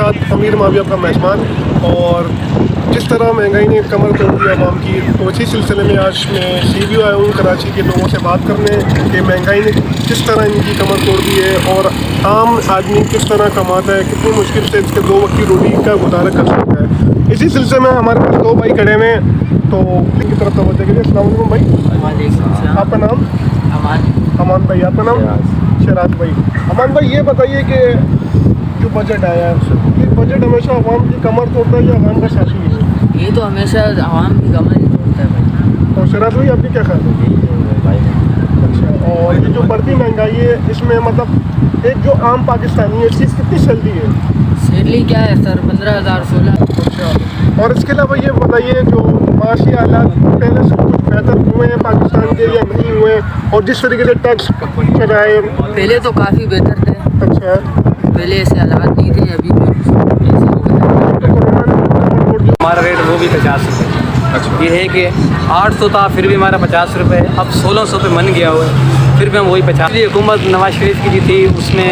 साथ अमीर माविया का मेज़बान। और जिस तरह महंगाई ने कमर तोड़ दी आवाम की, तो इसी सिलसिले में आज मैं CBO आया हूँ कराची के लोगों से बात करने कि महंगाई ने किस तरह इनकी कमर तोड़ दी है और आम आदमी किस तरह कमाता है, कितनी मुश्किल से इसके 2 वक्त की रोटी का गुजारा कर सकता है। इसी सिलसिले में हमारे पास 2 भाई खड़े हुए हैं, तो की तरफ तवज्जो करिए। अस्सलाम वालेकुम भाई, आपका नाम? अमान भाई, आपका नाम? शराज भाई। अमान भाई, ये बताइए कि जो बजट आया है, ये बजट हमेशा आवाम की कमर तोड़ता है या आवाम का साथी है? ये तो हमेशा आवाम की कमर ही तोड़ता है भाई। और शराज भाई, आपकी क्या ख्याल है? अच्छा, और ये जो बढ़ती महंगाई है, इसमें मतलब एक जो आम पाकिस्तानी है, इस चीज़ कितनी सैलरी है? सैलरी क्या है सर, 15,000 16। अच्छा, और इसके अलावा ये बताइए जो माशी हालात पहले से कुछ बेहतर हुए हैं पाकिस्तान के या नहीं हुए, और जिस तरीके से टैक्स चढ़ाए? पहले तो काफ़ी बेहतर थे। अच्छा, पहले ऐसे हालात नहीं थे, अभी ऐसे हो गए। हमारा रेट वो भी 50 रुपये। अच्छा, ये है कि 800 था फिर भी हमारा 50 रुपये, अब 1600 पे मन गया हुआ है, फिर भी हम वही 50। ये हुकूमत नवाज शरीफ की जो थी उसमें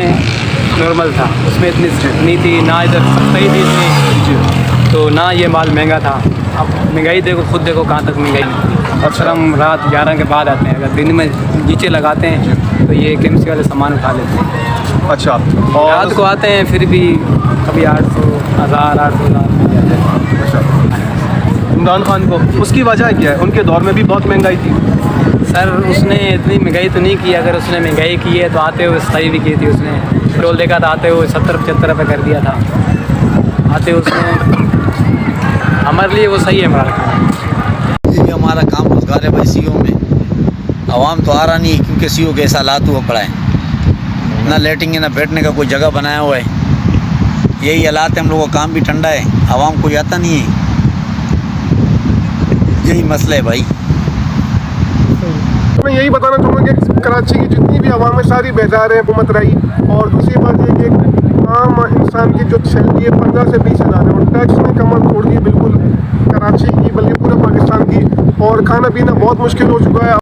नॉर्मल था, उसमें इतनी नहीं थी, ना इधर सस्ती थी इतनी, तो ना ये माल महंगा था। अब महंगाई देखो, खुद देखो कहाँ तक महंगाई। अक्सर हम रात 11 के बाद आते हैं, अगर दिन में नीचे लगाते हैं तो ये KMC वाले सामान उठा लेते हैं। अच्छा, और रात को आते हैं फिर भी कभी 800 1000 800 मिल जाते हैं। अच्छा, इमरान खान को उसकी वजह क्या है? उनके दौर में भी बहुत महंगाई थी। सर उसने इतनी महंगाई तो नहीं की, अगर उसने महंगाई की है तो आते हुए सही भी की थी। उसने पेट्रोल देखा था आते हुए 70-75 रुपये कर दिया था आते हुए उसने, हमारे लिए वो सही है। ये हमारा काम रोजगार है भाई CO में। आवाम तो आ रहा नहीं है क्योंकि CO के ऐसा हालात हुआ पड़ा है, ना लेटेंगे ना बैठने का कोई जगह बनाया हुआ है। यही हालात है, हम लोगों का काम भी ठंडा है, आवाम कोई आता नहीं है, यही मसला है भाई। तो मैं यही बताना चाहूँगा कि कराची की जितनी भी आवाम है सारी बेजार है हुकूमत रही। और दूसरी बात ये कि आम इंसान की जो सैलरी है 15 से 20 हज़ार है, और टैक्स ने कमर तोड़ दी बिल्कुल कराची की, बल्कि पूरे पाकिस्तान की, और खाना पीना बहुत मुश्किल हो चुका है।